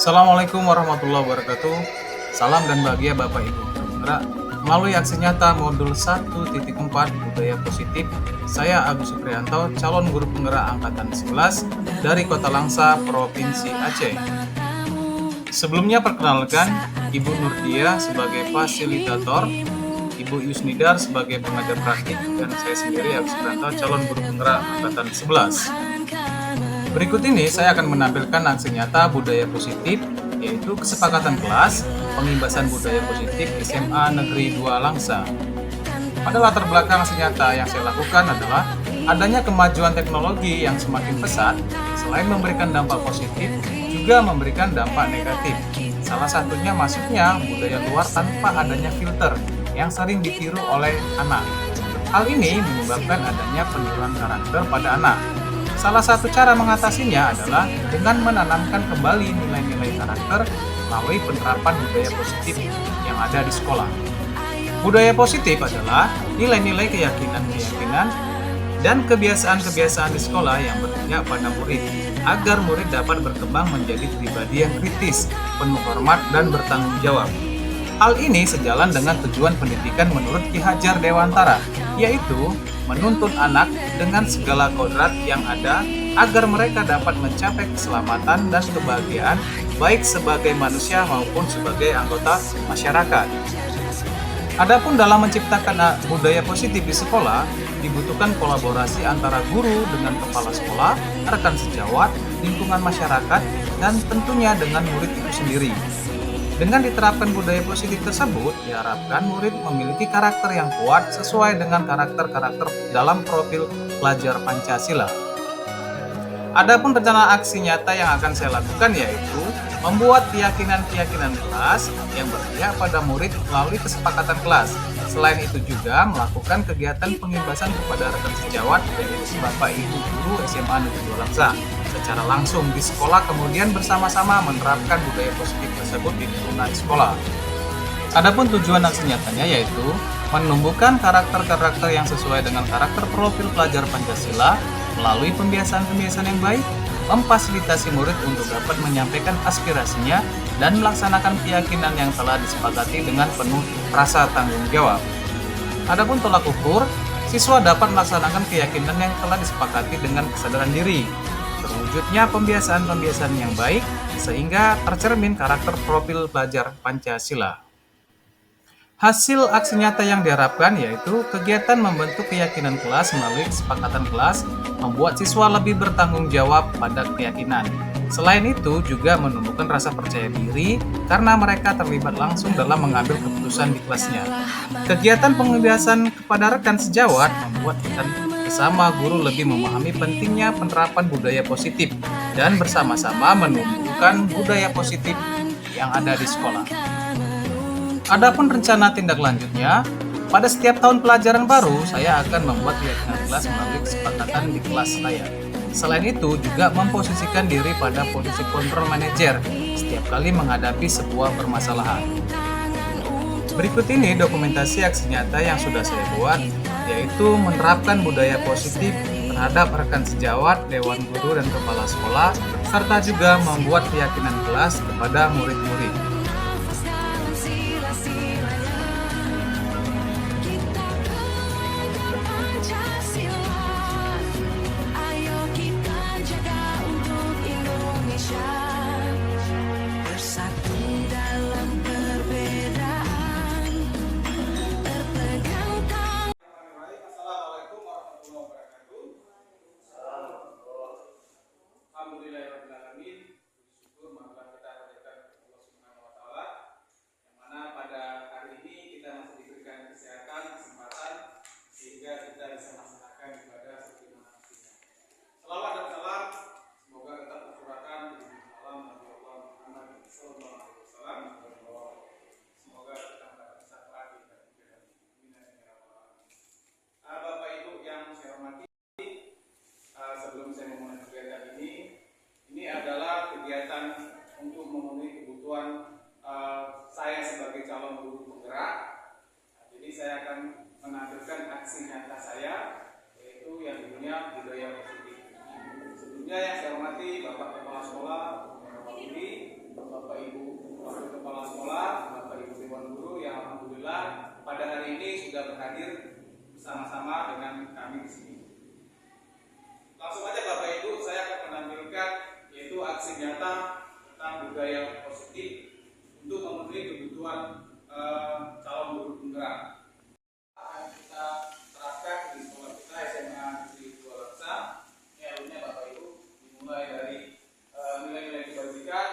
Assalamualaikum warahmatullahi wabarakatuh. Salam dan bahagia Bapak Ibu penggerak. Melalui aksi nyata modul 1.4 Budaya Positif, saya Agus Supriyanto, calon guru penggerak angkatan 11 dari Kota Langsa, Provinsi Aceh. Sebelumnya perkenalkan, Ibu Nurdia sebagai fasilitator, Ibu Yusnidar sebagai pengajar praktik, dan saya sendiri Agus Supriyanto, calon guru penggerak angkatan 11. Berikut ini saya akan menampilkan aksi nyata budaya positif, yaitu kesepakatan kelas pengimbasan budaya positif SMA Negeri 2 Langsa. Pada latar belakang aksi nyata yang saya lakukan adalah adanya kemajuan teknologi yang semakin pesat, selain memberikan dampak positif, juga memberikan dampak negatif. Salah satunya masuknya budaya luar tanpa adanya filter yang sering ditiru oleh anak. Hal ini menyebabkan adanya penurunan karakter pada anak. Salah satu cara mengatasinya adalah dengan menanamkan kembali nilai-nilai karakter melalui penerapan budaya positif yang ada di sekolah. Budaya positif adalah nilai-nilai keyakinan-keyakinan dan kebiasaan-kebiasaan di sekolah yang berpihak pada murid, agar murid dapat berkembang menjadi pribadi yang kritis, penuh hormat, dan bertanggung jawab. Hal ini sejalan dengan tujuan pendidikan menurut Ki Hajar Dewantara, yaitu menuntun anak dengan segala kodrat yang ada agar mereka dapat mencapai keselamatan dan kebahagiaan baik sebagai manusia maupun sebagai anggota masyarakat. Adapun dalam menciptakan budaya positif di sekolah, dibutuhkan kolaborasi antara guru dengan kepala sekolah, rekan sejawat, lingkungan masyarakat, dan tentunya dengan murid itu sendiri. Dengan diterapkan budaya positif tersebut, diharapkan murid memiliki karakter yang kuat sesuai dengan karakter-karakter dalam profil pelajar Pancasila. Adapun rencana aksi nyata yang akan saya lakukan yaitu membuat keyakinan-keyakinan kelas yang berpihak pada murid melalui kesepakatan kelas. Selain itu juga melakukan kegiatan pengimbasan kepada rekan sejawat yaitu Bapak Ibu Guru SMA Negeri 2 Langsa secara langsung di sekolah, kemudian bersama-sama menerapkan budaya positif tersebut di lingkungan sekolah. Adapun tujuan aksi nyatanya yaitu menumbuhkan karakter-karakter yang sesuai dengan karakter profil pelajar Pancasila melalui pembiasaan-pembiasaan yang baik, memfasilitasi murid untuk dapat menyampaikan aspirasinya dan melaksanakan keyakinan yang telah disepakati dengan penuh rasa tanggung jawab. Adapun tolak ukur, siswa dapat melaksanakan keyakinan yang telah disepakati dengan kesadaran diri, terwujudnya pembiasaan-pembiasaan yang baik sehingga tercermin karakter profil pelajar Pancasila. Hasil aksi nyata yang diharapkan yaitu kegiatan membentuk keyakinan kelas melalui kesepakatan kelas, membuat siswa lebih bertanggung jawab pada keyakinan. Selain itu juga menumbuhkan rasa percaya diri karena mereka terlibat langsung dalam mengambil keputusan di kelasnya. Kegiatan pembiasan kepada rekan sejawat membuat kita bersama guru lebih memahami pentingnya penerapan budaya positif dan bersama-sama menumbuhkan budaya positif yang ada di sekolah. Adapun rencana tindak lanjutnya, pada setiap tahun pelajaran baru, saya akan membuat keyakinan kelas melalui kesepakatan di kelas saya. Selain itu, juga memposisikan diri pada posisi kontrol manajer setiap kali menghadapi sebuah permasalahan. Berikut ini dokumentasi aksi nyata yang sudah saya buat, yaitu menerapkan budaya positif terhadap rekan sejawat, dewan guru, dan kepala sekolah, serta juga membuat keyakinan kelas kepada murid-murid. Alhamdulillahirrahmanirrahim. Syukur marilah kita hadirkan Allah Subhanahu wa taala yang mana pada hari ini kita masih diberikan kesehatan, kesempatan sehingga kita bisa melaksanakan ibadah sebagaimana mestinya. Selawat dan salam semoga tetap tercurahkan di alam Nabi Allah Muhammad sallallahu alaihi wasallam. Semoga kita mendapat syafaat di akhirat. Amin ya rabbal alamin. Bapak Ibu yang saya hormati, sebelum saya memulai kegiatan ini adalah kegiatan untuk memenuhi kebutuhan saya sebagai calon guru penggerak. Jadi saya akan menampilkan aksi nyata saya, yaitu yang judulnya budaya positif. Sebelumnya yang saya hormati Bapak Kepala Sekolah, Bapak Wakili, Bapak aksi nyata tentang budaya positif untuk memenuhi kebutuhan calon guru penggerak. Akan kita terapkan di sekolah kita SMA Negeri 2 Laksa. Ini alurnya Bapak Ibu, dimulai dari nilai-nilai kebajikan,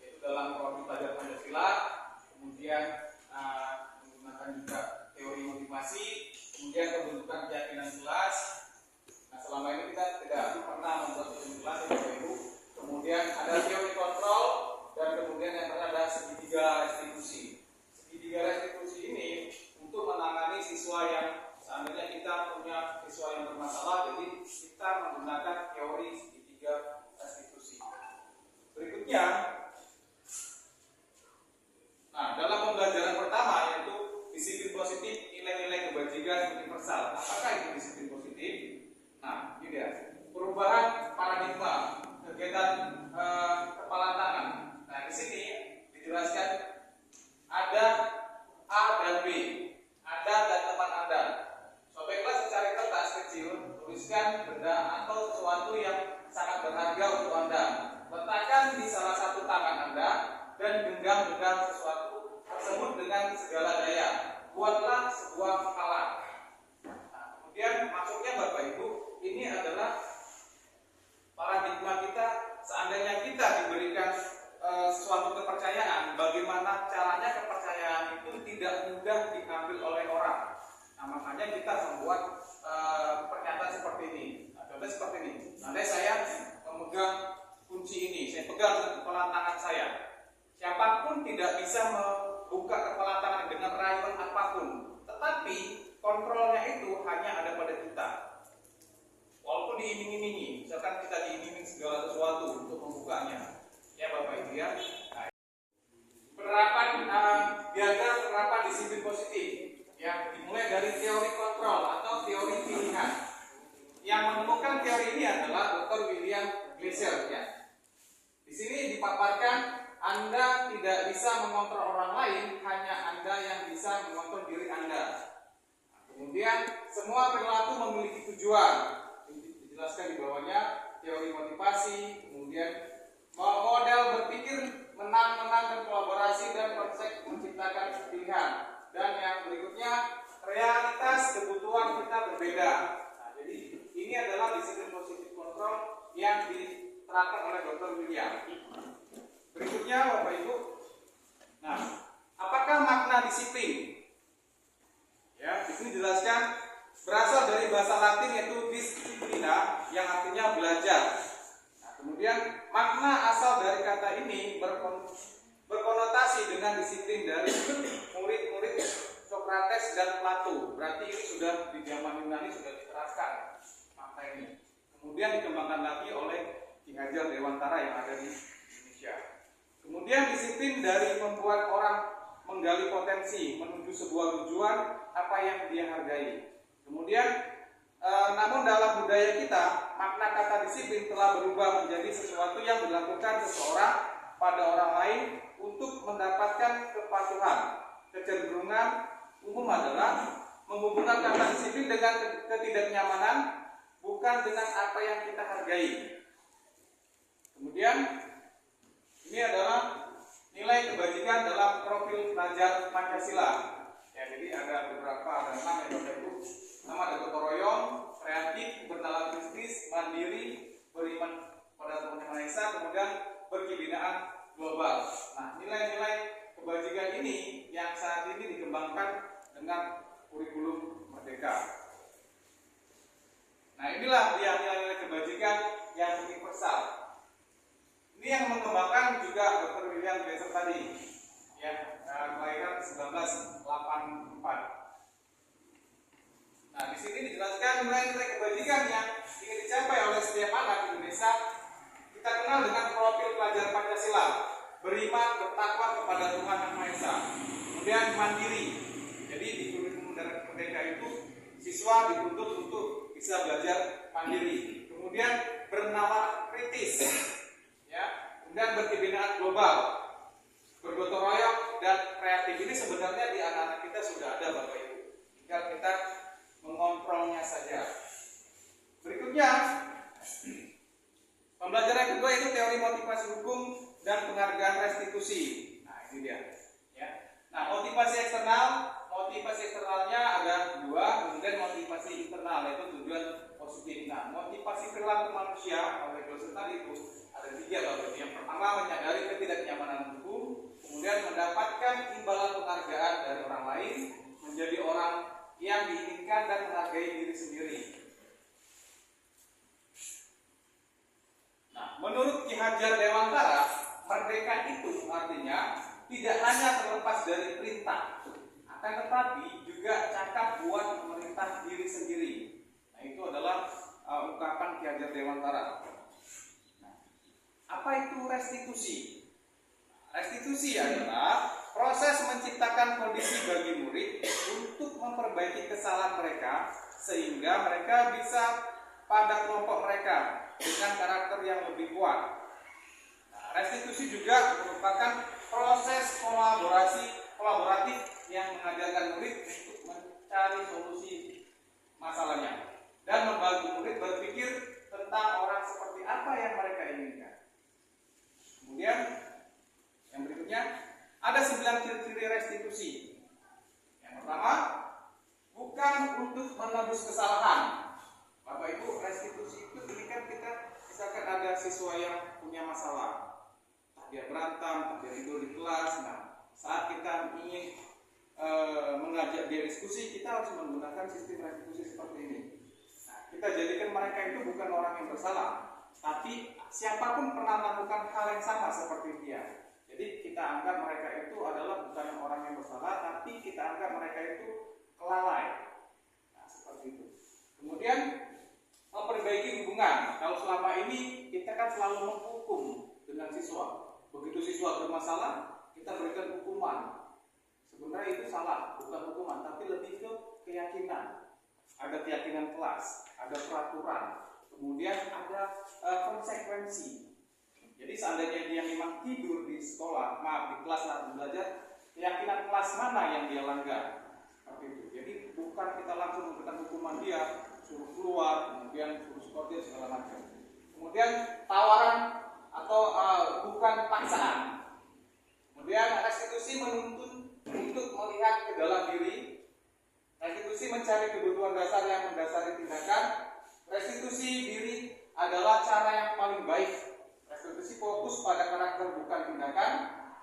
yaitu dalam profil pelajar Pancasila, kemudian menggunakan juga teori motivasi, kemudian pembentukan keyakinan jelas. Nah, selama ini kita tidak pernah membuat kesimpulan ya Bapak Ibu. Kemudian ada teori kontrol, dan kemudian yang terakhir ada segitiga restitusi. Segitiga restitusi ini untuk menangani siswa yang seandainya kita punya siswa yang bermasalah, jadi kita menggunakan teori segitiga restitusi. Berikutnya, nah dalam pembelajaran pertama yaitu disiplin positif, nilai-nilai kebajikan universal. Apakah itu disiplin positif? Nah, ini dia. Perubahan paradigma kegiatan kepala tangan. Nah, di sini dijelaskan ada A dan B, Anda dan teman Anda. Sobeklah secari kertas kecil, tuliskan benda atau sesuatu yang sangat berharga untuk Anda. Letakkan di salah satu tangan Anda dan genggam-genggam sesuatu tersebut dengan segala daya. Buatlah sebuah penghalang. Nah, kemudian maksudnya Bapak Ibu, ini adalah paradigma kita. Seandainya kita diberikan suatu kepercayaan, bagaimana caranya kepercayaan itu tidak mudah diambil oleh orang. Nah, makanya kita membuat pernyataan seperti ini. Nah, contohnya seperti ini. Andai saya memegang kunci ini, saya pegang dengan kepala tangan saya. Siapapun tidak bisa membuka kepala tangan dengan rayuan apapun. Tetapi kontrolnya itu hanya ada pada kita. Walaupun diiming-imingi, misalkan kita diiming segala sesuatu untuk membukanya, ya Bapak Ibu ya. Nah, penerapan diagram penerapan disiplin positif yang dimulai dari teori kontrol atau teori pilihan. Yang menemukan teori ini adalah Dr. William Glasser ya. Di sini dipaparkan Anda tidak bisa mengontrol orang lain, hanya Anda yang bisa mengontrol diri Anda. Nah, kemudian semua perilaku memiliki tujuan. Dijelaskan di bawahnya teori motivasi, kemudian model berpikir menang-menang dan kolaborasi dan konsep menciptakan pilihan. Dan yang berikutnya realitas kebutuhan kita berbeda. Nah, jadi ini adalah disiplin positif kontrol yang diterapkan oleh Dr. William. Berikutnya Bapak Ibu. Nah, apakah makna disiplin? Ya, di sini dijelaskan berasal dari bahasa Latin yaitu disciplina yang artinya belajar. Nah, kemudian makna asal dari kata ini berkonotasi dengan disiplin dari murid-murid Socrates dan Plato. Berarti ini sudah di zaman Yunani sudah diterapkan makna ini. Kemudian dikembangkan lagi oleh Ki Hajar Dewantara yang ada di Indonesia. Kemudian disiplin dari membuat orang menggali potensi menuju sebuah tujuan apa yang dia hargai. Kemudian, namun dalam budaya kita, makna kata disiplin telah berubah menjadi sesuatu yang dilakukan seseorang pada orang lain untuk mendapatkan kepatuhan. Kecenderungan umum adalah menghubungkan kata disiplin dengan ketidaknyamanan, bukan dengan apa yang kita hargai. Kemudian, ini adalah nilai kebajikan dalam profil pelajar Pancasila. Ya, jadi ada beberapa, ada 6 yang Bapak Ibu. Nama ada gotong royong, kreatif, bernalar kritis, mandiri, beriman pada Tuhan Yang Maha Esa, kemudian berkebinaan global. Nah, nilai-nilai kebajikan ini yang saat ini dikembangkan dengan kurikulum Merdeka. Nah, inilah dia nilai-nilai kebajikan yang universal. Ini yang mengembangkan juga Dr. William Glasser tadi, ya, kelahiran 1984. Nah, di sini dijelaskan nilai-nilai kebajikan yang ingin dicapai oleh setiap anak Indonesia. Kita kenal dengan profil pelajar Pancasila, beriman, bertakwa kepada Tuhan Yang Maha Esa. Kemudian mandiri. Jadi di kurikulum Merdeka itu siswa dituntut untuk bisa belajar mandiri. Kemudian bernalar kritis, ya. Kemudian berkebinaan global, bergotong royong dan kreatif. Ini sebenarnya di anak-anak kita sudah ada Bapak Ibu. Tinggal kita mengontrolnya saja. Berikutnya, Pembelajaran yang kedua itu teori motivasi hukum dan penghargaan restitusi. Nah, ini dia. Ya. Nah, motivasi eksternalnya ada dua, kemudian motivasi internal yaitu tujuan positif. Nah, motivasi perilaku manusia oleh Glosser tadi itu ada tiga Bapak. Yang pertama menyadari ketidaknyamanan hukum, kemudian mendapatkan imbalan penghargaan dari orang lain, menjadi orang yang diinginkan dan menghargai diri sendiri. Nah, menurut Ki Hajar Dewantara, merdeka itu artinya tidak hanya terlepas dari perintah, akan tetapi juga cakap buat memerintah diri sendiri. Nah, itu adalah ungkapan Ki Hajar Dewantara. Nah, apa itu restitusi? Restitusi adalah proses menciptakan kondisi bagi murid untuk memperbaiki kesalahan mereka sehingga mereka bisa pada kelompok mereka dengan karakter yang lebih kuat. Nah, restitusi juga merupakan proses kolaboratif yang mengajarkan murid untuk mencari solusi masalahnya dan membantu murid berpikir tentang orang seperti apa yang mereka inginkan. Kemudian yang berikutnya ada 9 ciri-ciri restitusi. Yang pertama, bukan untuk menebus kesalahan. Bapak Ibu, restitusi itu ini kan kita misalkan ada siswa yang punya masalah, dia berantem, dia tidur di kelas. Nah, saat kita ingin mengajak dia diskusi, kita harus menggunakan sistem restitusi seperti ini. Nah, kita jadikan mereka itu bukan orang yang bersalah, tapi siapapun pernah melakukan hal yang sama seperti dia. Jadi kita anggap mereka itu adalah bukan orang yang bersalah, tapi kita anggap mereka itu kelalai. Nah, seperti itu. Kemudian memperbaiki hubungan. Kalau selama ini kita kan selalu menghukum dengan siswa. Begitu siswa bermasalah, kita berikan hukuman. Sebenarnya itu salah, bukan hukuman, tapi lebih ke keyakinan. Ada keyakinan kelas, ada peraturan, kemudian ada konsekuensi. Jadi seandainya dia memang tidur di sekolah, di kelas saat belajar, keyakinan kelas mana yang dia langgar? Seperti itu. Jadi bukan kita langsung memberikan hukuman dia, suruh keluar, kemudian suruh skor segala macam. Kemudian tawaran atau bukan paksaan. Kemudian restitusi menuntun untuk melihat ke dalam diri. Restitusi mencari kebutuhan dasar yang mendasari tindakan. Restitusi diri adalah cara yang paling baik. Restitusi fokus pada karakter bukan tindakan.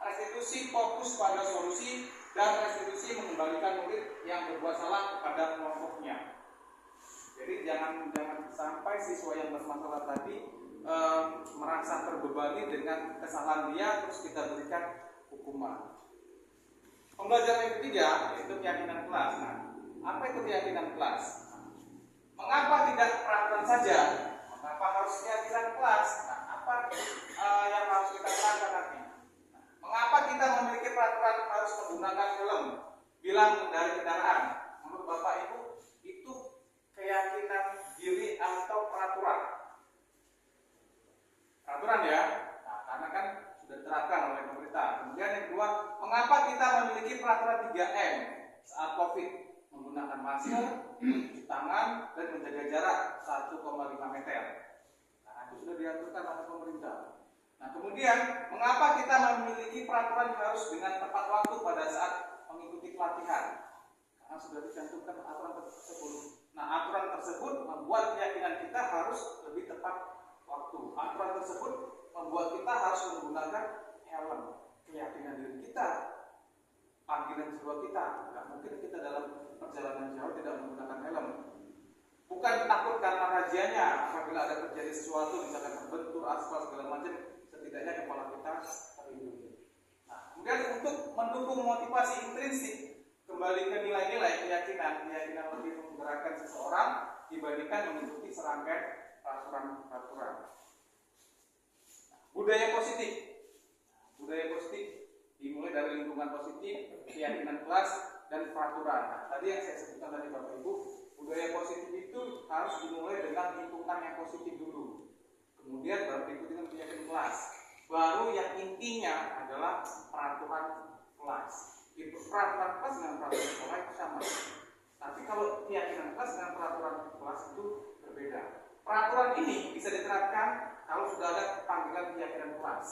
Restitusi fokus pada solusi, dan restitusi mengembalikan murid yang berbuat salah kepada kelompoknya. Jadi jangan sampai siswa yang bermasalah tadi merasa terbebani dengan kesalahan dia terus kita berikan hukuman. Pembelajaran yang ketiga yaitu keyakinan kelas. Nah, apa itu keyakinan kelas? Mengapa tidak peraturan saja? Mengapa harus keyakinan kelas? Nah, apa yang harus kita terangkan nanti? Mengapa kita memiliki peraturan harus menggunakan helm bila mengendarai kendaraan? Menurut Bapak Ibu, itu keyakinan diri atau peraturan? Peraturan ya. Nah, karena kan sudah diterapkan oleh pemerintah. Kemudian yang kedua, mengapa kita memiliki peraturan 3M saat COVID? Menggunakan masker, cuci tangan, dan menjaga jarak 1,5 meter. Nah, itu sudah diaturkan oleh pemerintah. Nah, kemudian mengapa kita memiliki peraturan harus dengan tepat waktu pada saat mengikuti pelatihan? Karena sudah dicantumkan aturan tersebut. Nah, aturan tersebut membuat keyakinan kita harus lebih tepat waktu. Aturan tersebut membuat kita harus menggunakan helm. Keyakinan diri kita, panggilan jiwa kita. Tidak mungkin kita dalam perjalanan jauh tidak menggunakan helm. Bukan takut karena rajianya, apabila ada terjadi sesuatu, misalkan terbentur, aspal segala macam, setidaknya kepala kita terlindungi. Nah, kemudian untuk mendukung motivasi intrinsik, kembali ke nilai-nilai keyakinan lebih menggerakkan seseorang dibandingkan mengikuti serangkaian peraturan-peraturan. Budaya positif. Budaya positif dimulai dari lingkungan positif, keyakinan kelas, dan peraturan. Nah, tadi yang saya sebutkan tadi Bapak Ibu, budaya positif itu harus dimulai dengan lingkungan yang positif dulu. Kemudian baru diikuti dengan keyakinan kelas. Baru yang intinya adalah peraturan kelas. Itu peraturan kelas dengan peraturan sekolah itu sama. Tapi kalau keyakinan kelas dengan peraturan kelas itu berbeda. Peraturan ini bisa diterapkan kalau sudah ada panggilan keyakinan kelas.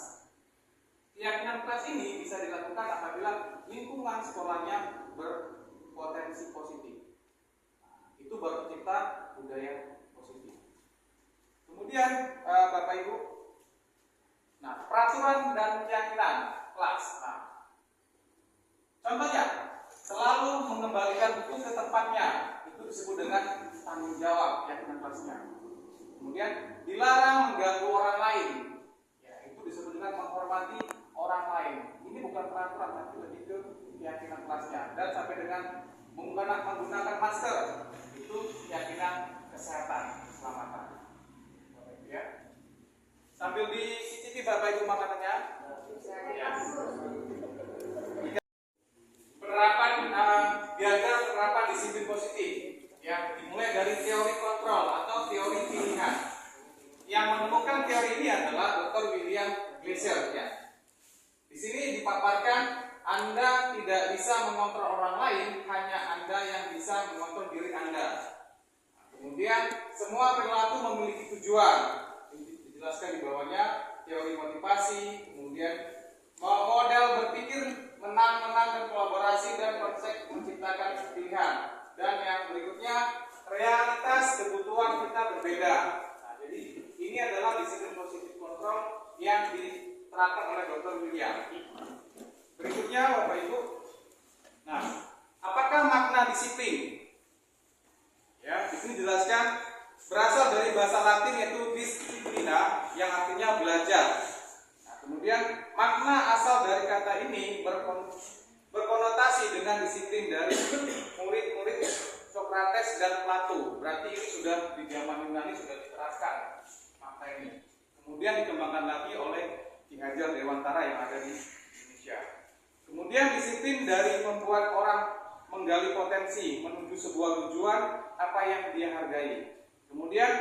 Keyakinan kelas ini bisa dilakukan apabila lingkungan sekolahnya berpotensi positif. Nah, itu baru tercipta budaya positif. Kemudian Bapak Ibu, nah peraturan dan keyakinan kelas. Nah, contohnya selalu mengembalikan buku ke tempatnya, itu disebut dengan tanggung jawab keyakinan kelasnya. Kemudian dilarang mengganggu orang lain, ya itu disebut dengan menghormati orang lain. Ini bukan peraturan tapi lebih ke keyakinan kelasnya. Dan sampai dengan menggunakan masker, itu keyakinan kesehatan keselamatan. Ya. Sambil dicicipi Bapak Ibu makanannya. Ya. Penerapan diagram penerapan disiplin positif yang dimulai dari teori kontrol atau teori pilihan. Yang menemukan teori ini adalah Dr. William Glasser. Ya. Di sini dipaparkan Anda tidak bisa mengontrol orang lain, hanya Anda yang bisa mengontrol diri Anda. Kemudian semua perilaku memiliki tujuan. Dijelaskan di bawahnya teori motivasi, kemudian model berpikir menang-menang dan kolaborasi dan konsep menciptakan pilihan. Dan yang berikutnya realitas kebutuhan kita berbeda. Nah, jadi ini adalah disiplin positif kontrol yang diterapkan oleh Dr. William. Berikutnya Bapak Ibu. Nah, apakah makna disiplin? Ya, di sini dijelaskan berasal dari bahasa Latin yaitu disciplina yang artinya belajar. Nah, kemudian makna asal dari kata ini berkonotasi dengan disiplin dari murid-murid Socrates dan Plato. Berarti ini sudah di zaman Yunani sudah diterapkan makna ini. Kemudian dikembangkan lagi oleh Ki Hajar Dewantara yang ada di Indonesia. Kemudian disiplin dari membuat orang menggali potensi menuju sebuah tujuan apa yang dia hargai. Kemudian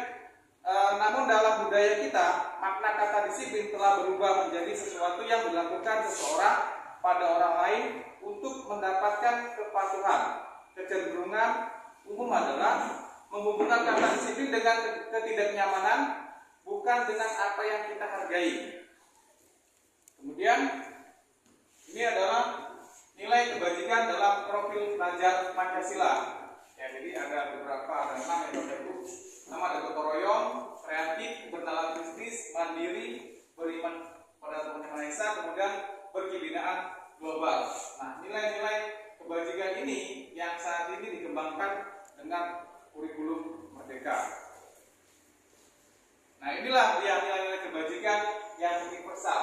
namun dalam budaya kita makna kata disiplin telah berubah menjadi sesuatu yang dilakukan seseorang pada orang lain untuk mendapatkan kepatuhan. Kecenderungan umum adalah menghubungkan kata disiplin dengan ketidaknyamanan, bukan dengan apa yang kita hargai. Kemudian ini adalah nilai kebajikan dalam profil pelajar Pancasila. Ya, jadi ada beberapa, ada 6 yang Bapak Ibu. Nama ada gotong royong, kreatif, bernalar kritis, mandiri, beriman pada Tuhan Yang Maha Esa, kemudian berkebinaan global. Nah, nilai-nilai kebajikan ini yang saat ini dikembangkan dengan kurikulum Merdeka. Nah, inilah dia nilai-nilai kebajikan yang universal.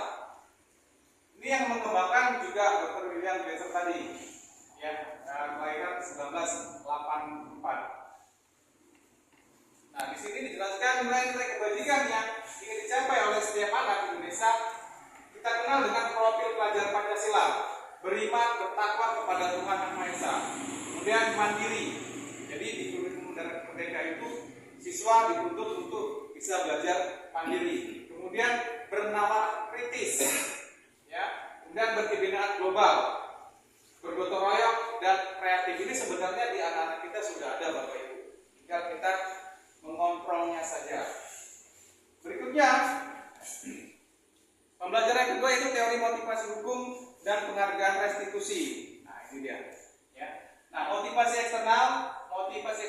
Ini yang mengembangkan juga Dr. William Glasser tadi, ya, kelahiran 1984. Nah, di sini dijelaskan nilai-nilai kebajikan yang ingin dicapai oleh setiap anak Indonesia. Kita kenal dengan profil pelajar Pancasila, beriman, bertakwa kepada Tuhan Yang Maha Esa. Kemudian mandiri. Jadi di kurikulum Merdeka itu siswa dituntut untuk bisa belajar mandiri. Kemudian bernalar kritis, ya. Kemudian berkebinaan global, bergotong royong dan kreatif. Ini sebenarnya di anak-anak kita sudah ada Bapak Ibu. Tinggal kita mengontrolnya saja. Berikutnya, pembelajaran kedua itu teori motivasi hukum dan penghargaan restitusi. Nah, ini dia. Ya. Nah, motivasi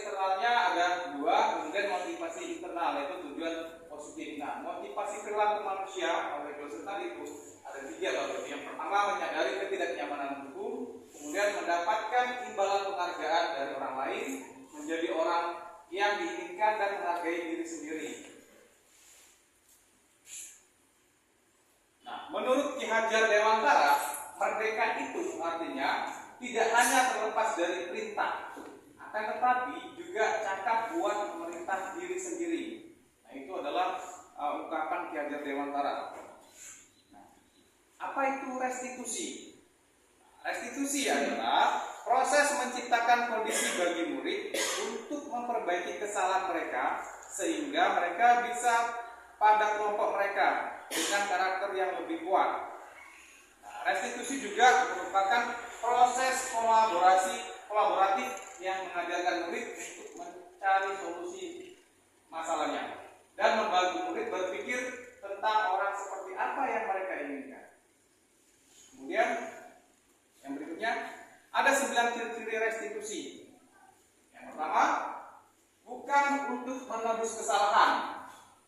eksternalnya ada dua, kemudian motivasi internal yaitu tujuan positif. Nah, motivasi perilaku manusia oleh Glasser tadi itu ada tiga Bapak. Yang pertama menyadari ketidaknyamanan hukum, kemudian mendapatkan imbalan penghargaan dari orang lain, menjadi orang yang diinginkan dan menghargai diri sendiri. Nah, menurut Ki Hajar Dewantara, merdeka itu artinya tidak hanya terlepas dari perintah, akan tetapi juga cakap buat memerintah diri sendiri. Nah, itu adalah ungkapan Ki Hajar Dewantara. Nah, apa itu restitusi? Restitusi adalah proses menciptakan kondisi bagi murid untuk memperbaiki kesalahan mereka sehingga mereka bisa pada kelompok mereka dengan karakter yang lebih kuat. Nah, restitusi juga merupakan proses kolaboratif yang mengajarkan murid untuk mencari solusi masalahnya dan membantu murid berpikir tentang orang seperti apa yang mereka inginkan. Kemudian yang berikutnya ada 9 ciri-ciri restitusi. Yang pertama, bukan untuk menebus kesalahan.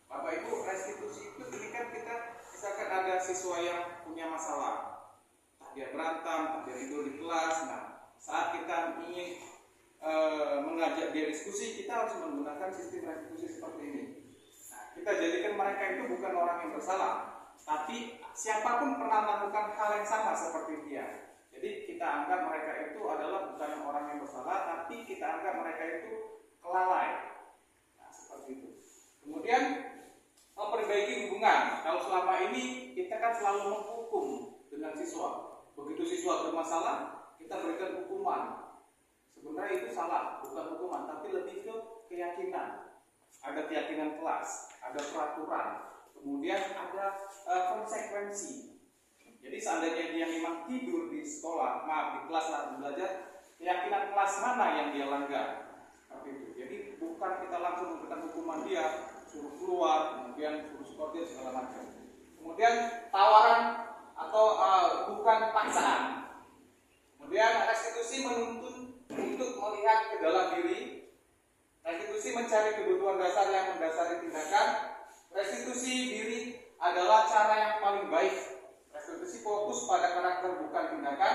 Bapak Ibu, restitusi itu ini kan kita misalkan ada siswa yang punya masalah, dia berantem, dia tidur di kelas. Nah, saat kita ingin mengajak dia diskusi, kita harus menggunakan sistem restitusi seperti ini. Nah, kita jadikan mereka itu bukan orang yang bersalah, tapi siapapun pernah melakukan hal yang sama seperti dia. Jadi kita anggap mereka itu adalah bukan orang yang bersalah, tapi kita anggap mereka itu kelalai. Nah, seperti itu. Kemudian memperbaiki hubungan. Kalau selama ini kita kan selalu menghukum dengan siswa. Begitu siswa bermasalah, kita berikan hukuman. Sebenarnya itu salah, bukan hukuman, tapi lebih ke keyakinan. Ada keyakinan kelas, ada peraturan, kemudian ada konsekuensi. Jadi seandainya dia memang tidur di sekolah, di kelas saat belajar, keyakinan kelas mana yang dia langgar? Seperti itu. Jadi bukan kita langsung memberikan hukuman dia, suruh keluar, kemudian suruh skor segala macam. Kemudian tawaran atau bukan paksaan. Kemudian restitusi menuntun untuk melihat ke dalam diri. Restitusi mencari kebutuhan dasar yang mendasari tindakan. Restitusi diri adalah cara yang paling baik. Restitusi fokus pada karakter bukan tindakan.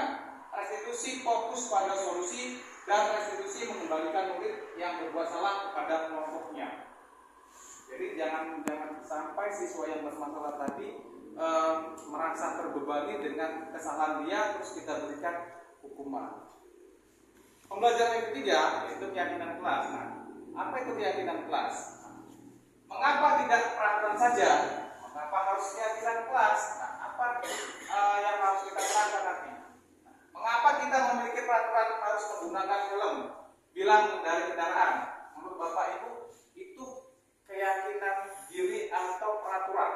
Restitusi fokus pada solusi. Dan restitusi mengembalikan murid yang berbuat salah kepada kelompoknya. Jadi jangan sampai siswa yang bermasalah tadi merasa terbebani dengan kesalahan dia terus kita berikan hukuman. Pembelajaran yang ketiga yaitu keyakinan kelas. Nah, apa itu keyakinan kelas? Mengapa tidak peraturan saja? Mengapa harus keyakinan kelas? Nah, apa yang harus kita terangkan nanti? Mengapa kita memiliki peraturan harus menggunakan helm, bilang dari kendaraan? Menurut Bapak Ibu, itu keyakinan diri atau peraturan?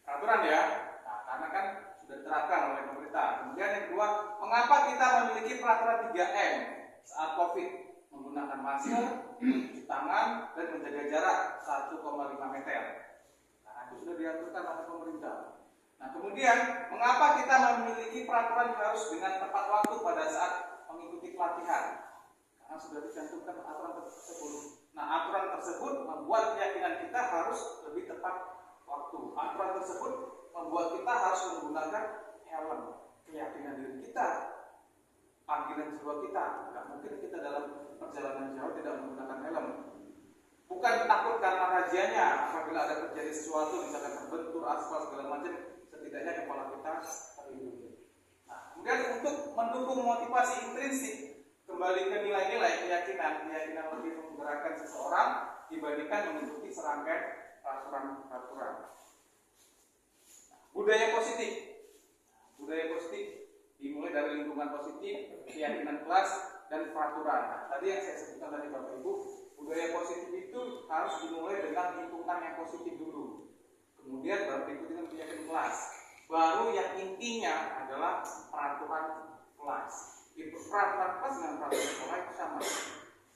Peraturan ya. Nah, karena kan sudah diterapkan oleh pemerintah. Kemudian yang kedua, mengapa kita memiliki peraturan 3M saat COVID? Menggunakan masker, cuci tangan, dan menjaga jarak 1,5 meter. Nah, itu sudah diaturkan oleh pemerintah. Nah, kemudian mengapa kita memiliki peraturan harus dengan tepat waktu pada saat mengikuti pelatihan? Karena sudah dicantumkan aturan tersebut. Nah, aturan tersebut membuat keyakinan kita harus lebih tepat waktu. Aturan tersebut membuat kita harus menggunakan helm. Keyakinan diri kita, panggilan jiwa kita. Tidak mungkin kita dalam perjalanan jauh tidak menggunakan helm. Bukan takut karena rajianya. Apabila ada terjadi sesuatu, misalkan terbentur, aspal segala macam, setidaknya kepala kita terlindungi. Nah, kemudian untuk mendukung motivasi intrinsik, kembali ke nilai-nilai keyakinan lebih menggerakkan seseorang dibandingkan mengikuti serangkaian peraturan. Budaya positif dimulai dari lingkungan positif, keyakinan kelas, dan peraturan. Nah, tadi yang saya sebutkan tadi Bapak Ibu, budaya positif itu harus dimulai dengan lingkungan yang positif dulu. Kemudian baru diikuti dengan keyakinan kelas. Baru yang intinya adalah peraturan kelas. Itu peraturan kelas dengan peraturan sekolah itu sama.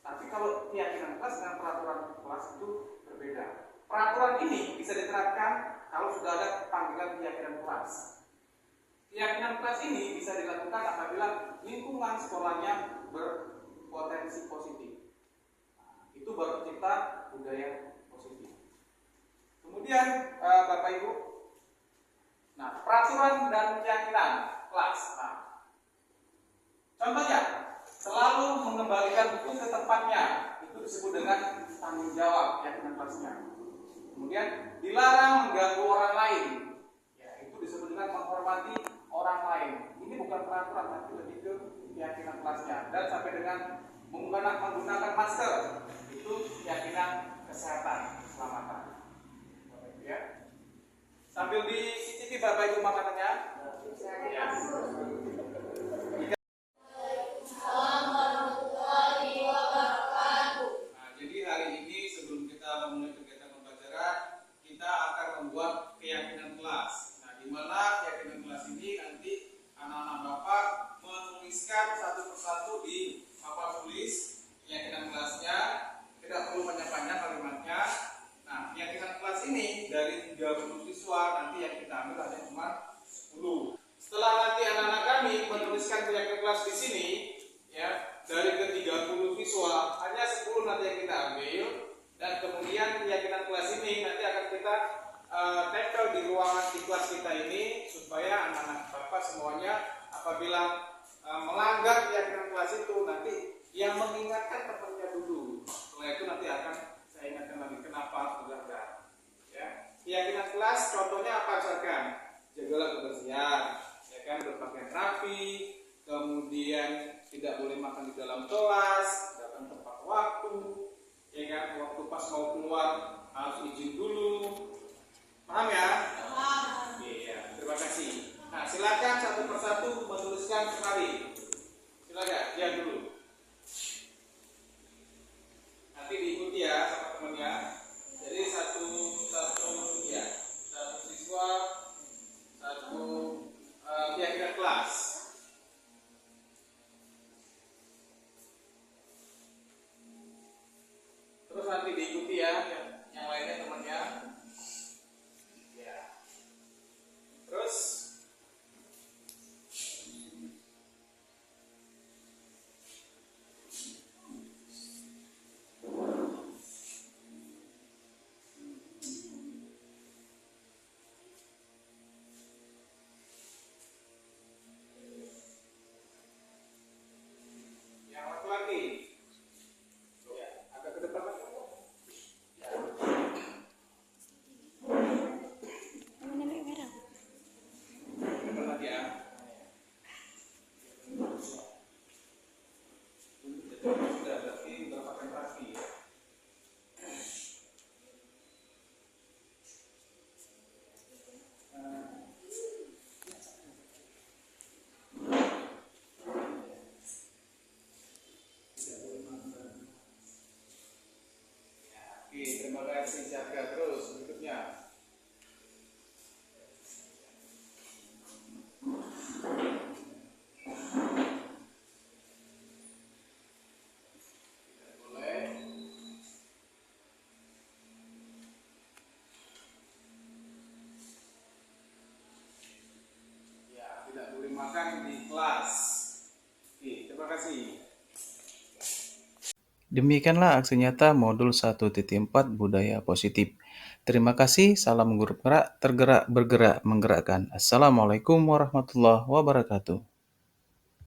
Tapi kalau keyakinan kelas dengan peraturan kelas itu berbeda. Peraturan ini bisa diterapkan kalau sudah ada panggilan keyakinan kelas. Keyakinan kelas ini bisa dilakukan apabila lingkungan sekolahnya berpotensi positif. Nah, itu baru kita budaya positif. Kemudian Bapak Ibu, nah peraturan dan keyakinan kelas. Nah, contohnya selalu mengembalikan buku ke tempatnya, itu disebut dengan tanggung jawab keyakinan kelasnya. Kemudian dilarang mengganggu orang lain, ya itu disebut dengan menghormati orang lain. Ini bukan peraturan tapi lebih ke keyakinan kelasnya. Dan sampai dengan menggunakan masker, itu keyakinan kesehatan, keselamatan. Ya. Sambil dicicipi Bapak Ibu makanannya. Ya. Nah, jadi hari ini sebelum kita memulai kegiatan pembelajaran, kita akan membuat keyakinan kelas. Nah, di mana keyakinan kelas ini nanti anak-anak Bapak menuliskan satu persatu di papan tulis keyakinan kelasnya. semuanya apabila melanggar keyakinan kelas itu, nanti yang mengingatkan temannya dulu. Setelah itu nanti akan saya ingatkan lagi kenapa harus melanggar. Ya. Keyakinan kelas contohnya apa misalkan? Jagalah kebersihan, ya kan, berpakaian rapi, kemudian tidak boleh makan di dalam kelas, datang tepat waktu, ya kan, waktu pas mau keluar harus izin dulu. Paham ya? Paham. Iya, terima kasih. Nah, silakan satu persatu menuliskan sekali. Silakan, dia dulu. Nanti diikuti ya sama temennya. Jadi satu ya, satu siswa, satu keyakinan kelas. Terus nanti diikuti ya yang lainnya temannya. Ya. Terus yang laki-laki. Ya, agak ke depan lagi. Ya. Depan lagi ya. Sudah berarti berpakaian rapi ya. Oke, terima kasih, jaga terus berikutnya. Tidak boleh. Ya, tidak boleh makan di kelas. Oke, terima kasih. Demikianlah aksi nyata modul 1.4 budaya positif. Terima kasih, salam guru penggerak, tergerak, bergerak, menggerakkan. Assalamualaikum warahmatullahi wabarakatuh.